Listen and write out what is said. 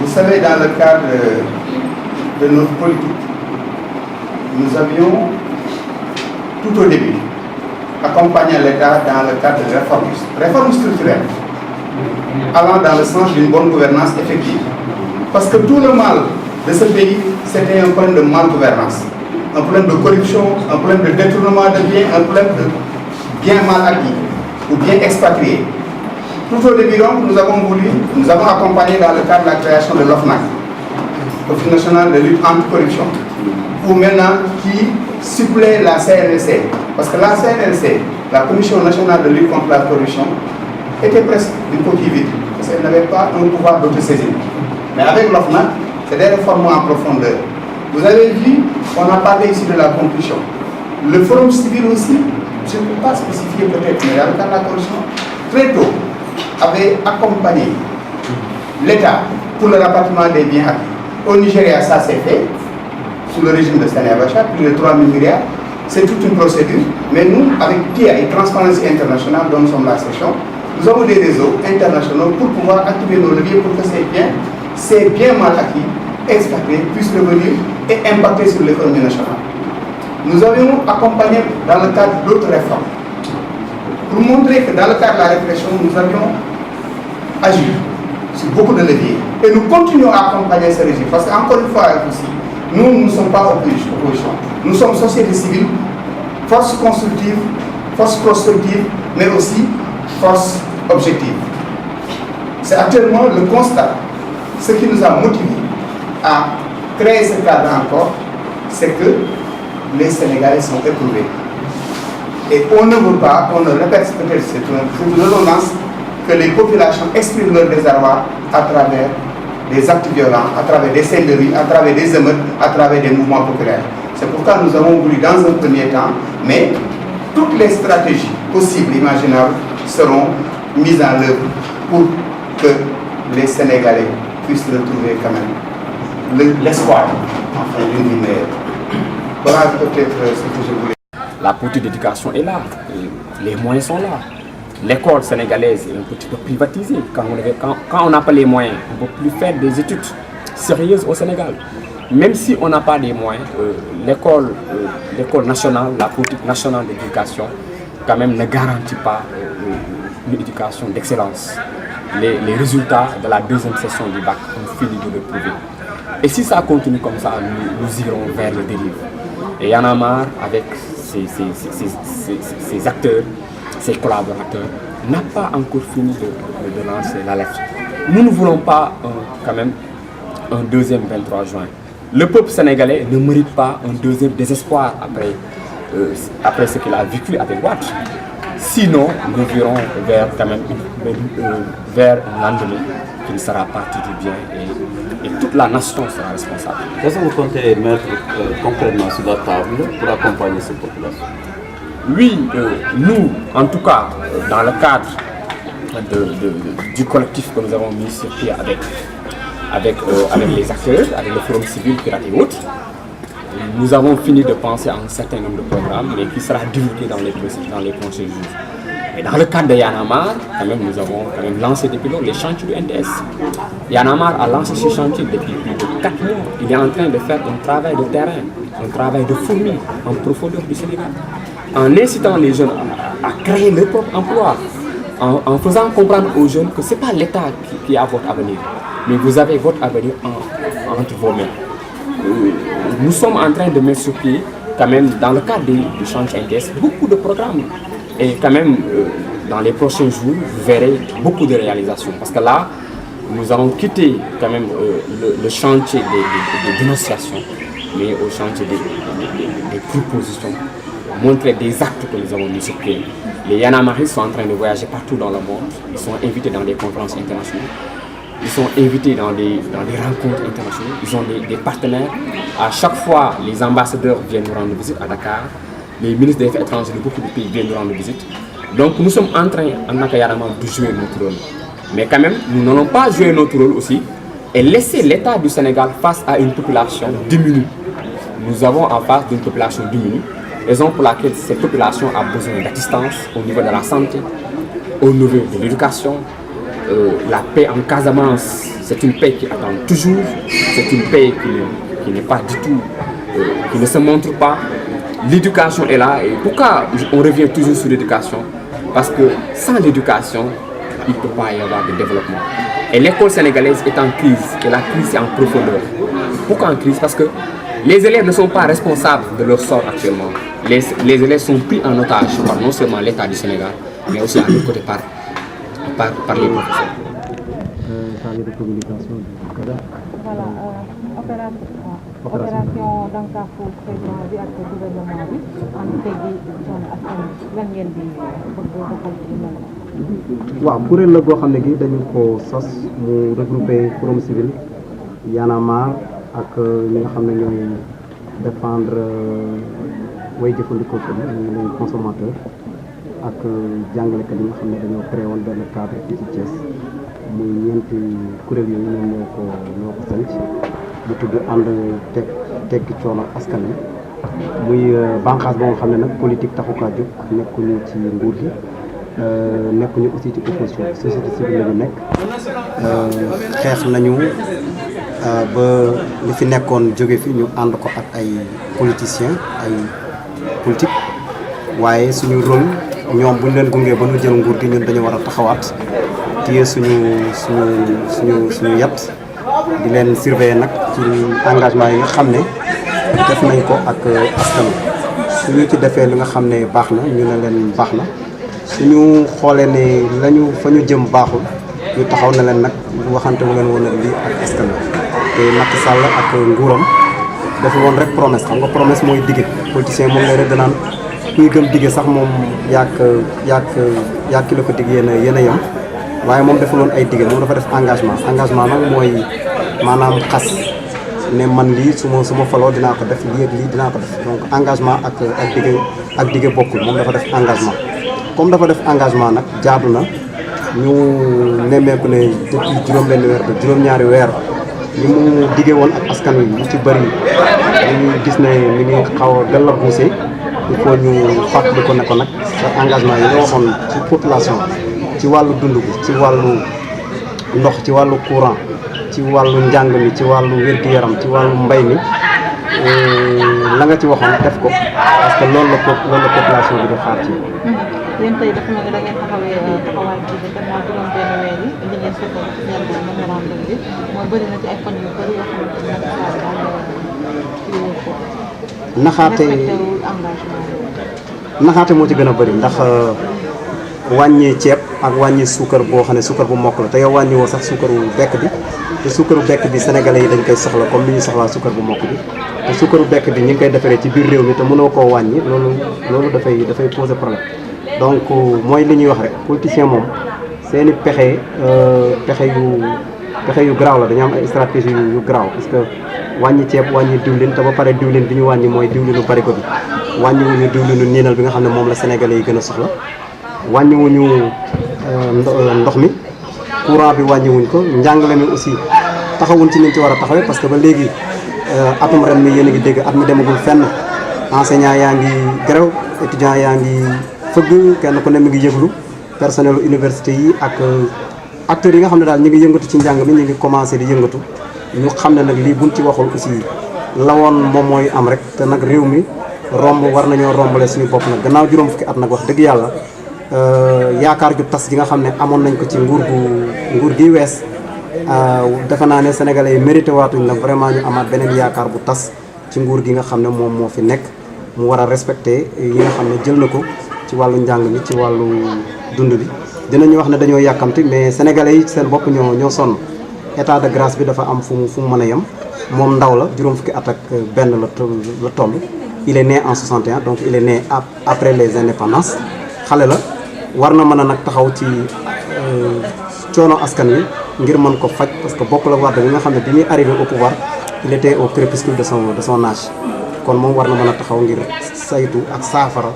savez, dans le cadre de notre politique, nous avions, tout au début, accompagné l'État dans le cadre de réformes structurelles, allant dans le sens d'une bonne gouvernance effective. Parce que tout le mal de ce pays, c'était un problème de mal-gouvernance, un problème de corruption, un problème de détournement de biens, un problème de biens mal acquis ou bien expatriés. Tout au début, donc, nous avons accompagné dans le cadre de la création de l'OFNAC, Office national de lutte anti-corruption, ou maintenant qui supplée la CNLC. Parce que la CNLC, la Commission nationale de lutte contre la corruption, était presque une coquille vide, parce qu'elle n'avait pas un pouvoir d'autosaisine. Mais avec l'OFNAC, c'est des réformes en profondeur. Vous avez vu, on a parlé ici de la conclusion. Le forum civil aussi, je ne peux pas spécifier peut-être, mais dans le cas de la corruption, très tôt, avait accompagné l'État pour le rapatriement des biens acquis. Au Nigeria, ça s'est fait, sous le régime de Sani Abacha, plus de 3 000 milliards. C'est toute une procédure. Mais nous, avec TIA et Transparency International, dont nous sommes la section, nous avons des réseaux internationaux pour pouvoir activer nos leviers pour que ces biens mal acquis, expatriés, puissent revenir et impacter sur l'économie nationale. Nous avions accompagné dans le cadre d'autres réformes, pour montrer que dans le cadre de la réflexion, nous avions agi sur beaucoup de leviers. Et nous continuons à accompagner ce régime. Parce qu'encore une fois, aussi, nous ne sommes pas opposition. Nous sommes société civile, force constructive, force prospective, mais aussi force objective. C'est actuellement le constat. Ce qui nous a motivés à créer ce cadre encore, c'est que les Sénégalais sont éprouvés. Et on ne veut pas, on ne répète peut-être, c'est une redondance, que les populations expriment leur désarroi à travers des actes violents, à travers des scènes de rue, à travers des émeutes, à travers des mouvements populaires. C'est pourquoi nous avons voulu dans un premier temps, mais toutes les stratégies possibles, imaginables, seront mises en œuvre pour que les Sénégalais puissent retrouver quand même l'espoir, enfin, d'une vie meilleure. Voilà peut-être ce que je voulais. La politique d'éducation est là, les moyens sont là. L'école sénégalaise est un petit peu privatisée. Quand on n'a pas les moyens, on ne peut plus faire des études sérieuses au Sénégal. Même si on n'a pas les moyens, l'école nationale, la politique nationale d'éducation, quand même ne garantit pas une éducation d'excellence. Les résultats de la deuxième session du bac ont fini de le prouver. Et si ça continue comme ça, nous irons vers le dérive. Et Y'en a marre, avec ses acteurs, ses collaborateurs, n'a pas encore fini de lancer l'alerte. Nous ne voulons pas quand même un deuxième 23 juin. Le peuple sénégalais ne mérite pas un deuxième désespoir après ce qu'il a vécu avec Wade. Sinon, nous verrons vers quand même vers un lendemain qui ne sera parti du bien et toute la nation sera responsable. Qu'est-ce que vous comptez mettre concrètement sur la table pour accompagner cette population? Oui, nous, en tout cas, dans le cadre du collectif que nous avons mis sur pied avec les acteurs, avec le Forum civil, Pirates et autres, nous avons fini de penser à un certain nombre de programmes, mais qui sera divulgué dans les prochains jours. Et dans le cadre de Y'en a marre, quand même, nous avons quand même lancé depuis lors les chantiers du NDS. Y'en a marre a lancé ce chantier depuis plus de 4 mois. Il est en train de faire un travail de terrain, un travail de fourmi en profondeur du Sénégal, en incitant les jeunes à créer leur propre emploi, en faisant comprendre aux jeunes que ce n'est pas l'État qui a votre avenir, mais vous avez votre avenir entre vos mains. Nous sommes en train de mettre sur pied, quand même, dans le cadre du chantier NDS, beaucoup de programmes. Et quand même, dans les prochains jours, vous verrez beaucoup de réalisations. Parce que là, nous allons quitter quand même le chantier des dénonciations, mais au chantier des propositions, montrer des actes que nous avons mis sur pied. Les Y'en a marre sont en train de voyager partout dans le monde. Ils sont invités dans des conférences internationales. Ils sont invités dans des rencontres internationales. Ils ont des partenaires. À chaque fois, les ambassadeurs viennent nous rendre visite à Dakar. Les ministres des Affaires étrangères de beaucoup de pays viennent nous rendre visite. Donc nous sommes en train, en tant qu'Yanaman, de jouer notre rôle. Mais quand même, nous n'allons pas jouer notre rôle aussi et laisser l'État du Sénégal face à une population diminuée. Nous avons en face d'une population diminuée, raison pour laquelle cette population a besoin d'assistance au niveau de la santé, au niveau de l'éducation, la paix en Casamance, c'est une paix qui attend toujours, c'est une paix qui n'est pas du tout, qui ne se montre pas. L'éducation est là. Et pourquoi on revient toujours sur l'éducation? Parce que sans l'éducation, il ne peut pas y avoir de développement. Et l'école sénégalaise est en crise, et la crise est en profondeur. Pourquoi en crise? Parce que les élèves ne sont pas responsables de leur sort actuellement. Les élèves sont pris en otage par non seulement l'État du Sénégal, mais aussi à l'autre côté par les professeurs. Chargé de communication du CADA. Voilà, opération Dankaafu président bi ak gouvernement bi am teggi zone askan lan ngeen di bëgg doxal ci mel. waaw kuréel la goo xam ne gi dañu ko sos mu regroupé Forum Civil Y'en a marre ak ñi nga xam ne ñooy défendre way jëfandikoo ko ñu leen consommateur ak jàngalekat yi nga xam ne dañoo créé woon benn cadre fii ci Thiès muy ñeenti kuréel yooyu ñoom ñoo ko sanc bu tudd ànd tekki coono askan wi muy bànqaas boo nga xam ne nag politique taxu kaa jóg nekkuñu ci nguur gi nekkuñu aussi ci opposition société civile la ñu nekk xeex nañu ba li fi nekkoon jóge fi ñu ànd ko ak ay politiciens ay politique waaye suñu rôle ñoom bu ñu leen gungee ba ñu jël nguur gi ñun dañu war a taxawaat téye suñu yat di leen surveiller nag ci engagement yi nga xam ne def nañ ko ak askan wi suñu ci defee li nga xam ne baax na ñu ne leen baax na suñu xoolee ne lañu fa ñu jëm baaxul ñu taxaw na leen nag waxante wu leen woon ak lii ak askan wi te Macky Sall ak nguuram dafa woon rek promesse xam nga promesse mooy dige politicien moom lay rek danaan kuy gëm dige sax moom yàq ki la ko dig yéen a yem waaye moom dafa loon ay dige moom dafa def engagement nag mooy maanaam xas ne man lii su ma faloo dinaa ko def lii ak lii dinaa ko def donc engagement ak dige bokkul moom dafa def engagement comme dafa def engagement nag jaadu na ñu nemmeeku ne depuis juróom-benn weer ba juróom-ñaari weer li mu dige woon ak askan wi lu ci bëri ñu gis ne mi ngi xaw a gën la poussé il faut ñu fàttali ko ne ko nag sa engagement yi nga waxoon ci population ci wàllu dund bi ci wàllu ndox ci wàllu courant ci wàllu njàng mi ci wàllu wér-gu-yaram ci wàllu mbay mi la nga ci waxoon def ko parce que loolu la population bi di xaar ci yéen tey dafa mel ni da ngeen taxawaay bi gannaaw juróom-benn weer yi li ngeen soxla ci seen mémorandum bi mooy bëri na ci ay fan yu bëri yoo xamante ne naxaate moo ci gën a bëri ndax wàññi ceeb ak wàññi suukar boo xam ne suukar bu mokk la te yow wàññi woo sax suukaru bekk bi te suukaru bekk bi sénégalais yi dañ koy soxla comme ni ñu soxlaa suukar bu mokk bi te suukaru bekk bi ñi ngi koy defaree ci biir réew mi te mënoo koo wàññi loolu dafay poser problème donc mooy li ñuy wax rek politicien moom seeni pexe yu garaaw la dañu am ay stratégie yu garaaw parce que wàññi ceeb wàññi diwlin te ba pare diwlin bi ñu wàññi mooy diwlinu barigo bi wàññiwuñu diwlinu niinal bi nga xam ne moom la sénégalais yi gën a soxla wàññiwuñu ndox mi courant bi wàññiwuñ ko njàngale mi aussi taxawuñ ci niñ ci war a taxawee parce que ba léegi atum ren mi yéen a ngi dégg at mi demagul fenn enseignant yaa ngi grève étudiant yaa ngi fëgg kenn ku ne mi ngi yëglu personnel université yi ak acteurs yi nga xam ne daal ñu ngi yëngatu ci njàng mi ñu ngi commencé di yëngatu ñu xam ne nag lii buñ ci waxul aussi lawoon moom mooy am rek te nag réew mi war nañoo rombale suñu bopp nag gannaaw juróom fukki at nag wax dëgg yàlla yaakaar ju tas gi nga xam ne amoon nañ ko ci nguur gi wees defe naa ne sénégalais yi mérité waatuñ nag vraiment ñu amaat beneen yaakaar bu tas ci nguur gi nga xam ne moom moo fi nekk mu war a respecté yi nga xam ne jël na ko ci wàllu njàng mi ci wàllu dund bi dinañu wax ne dañoo yàkkamti mais sénégalais yi seen bopp ñoo sonn état de grâce bi dafa am fu mu mën a yem moom ndaw la juróom fukki at ak benn la toll il est né en 61 donc il est né après les indépendances xale la war na mën a nag taxaw ci coono askan wi ngir mën ko faj parce que bokk la Wade bi nga xam ne bi muy arrivé au pouvoir il était au crépuscule de son âge kon moom war na mën a taxaw ngir saytu ak saafara